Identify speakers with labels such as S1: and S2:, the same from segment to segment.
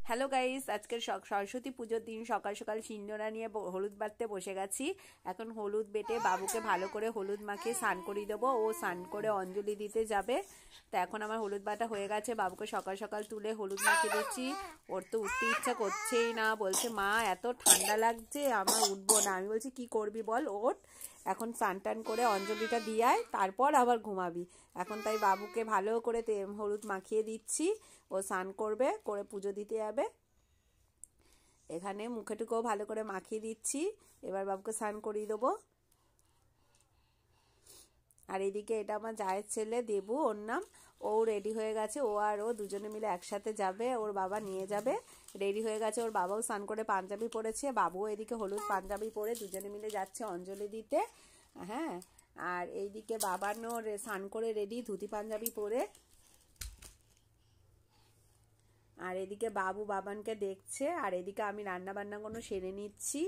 S1: Hello guys, আজকের সরস্বতী পুজোর দিন সকাল সকাল সিন্দুরা নিয়ে হলুদ বাটতে বসে গেছি। এখন হলুদ বেটে বাবুকে ভালো করে হলুদ মাখিয়ে স্নান করিয়ে দেবো। ও স্নান করে অঞ্জলি দিতে যাবে। তো এখন আমার হলুদ বাটা হয়ে গেছে। বাবুকে সকাল সকাল তুলে হলুদ মাখিয়ে দিচ্ছি। ওর তো উঠতে ইচ্ছা করছেই না, বলছে মা এত ঠান্ডা লাগছে, আমার উঠবো না। আমি বলছি কি করবি বল, ওঠ এখন স্নান টান করে অঞ্জলিটা দিয়ে তারপর আবার ঘুমাবি। এখন তাই বাবুকে ভালো করে হলুদ মাখিয়ে দিচ্ছি। ও স্নান করবে, করে পুজো দিতে যাবে। এখানে মুখেটুকুও ভালো করে মাখিয়ে দিচ্ছি। এবার বাবুকে স্নান করিয়ে দেবো। আর এদিকে এটা আমার জায়ের ছেলে দেবু, ওর নাম। ও রেডি হয়ে গেছে। ও আর ও দুজনে মিলে একসাথে যাবে, ওর বাবা নিয়ে যাবে। রেডি হয়ে গেছে, ওর বাবাও স্নান করে পাঞ্জাবি পরেছে, বাবুও এদিকে হলুদ পাঞ্জাবি পরে দুজনে মিলে যাচ্ছে অঞ্জলি দিতে। হ্যাঁ, আর এইদিকে বাবানও স্নান করে রেডি, ধুতি পাঞ্জাবি পরে। আর এদিকে বাবু বাবানকে দেখছে, আর এদিকে আমি রান্না বান্না কোনো সেরে নিচ্ছি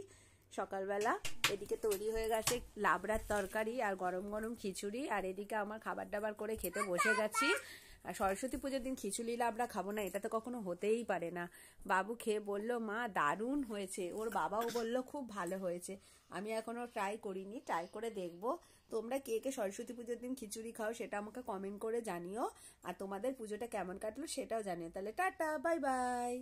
S1: সকালবেলা। এদিকে তৈরি হয়ে গেছে লাবড়ার তরকারি আর গরম গরম খিচুড়ি। আর এদিকে আমার খাবার দাবার করে খেতে বসে গেছি। আর সরস্বতী পুজোর দিন খিচুড়ি লাবড়া খাবো না, এটা তো কখনো হতেই পারে না। বাবু খেয়ে বলল মা দারুণ হয়েছে, ওর বাবাও বলল খুব ভালো হয়েছে। আমি এখনো ট্রাই করিনি, ট্রাই করে দেখবো। তোমরা কে কে সরস্বতী পুজোর দিন খিচুড়ি খাও সেটা আমাকে কমেন্ট করে জানিও। আর তোমাদের পুজোটা কেমন কাটলো সেটাও জানিও। তাহলে টাটা, বাই বাই।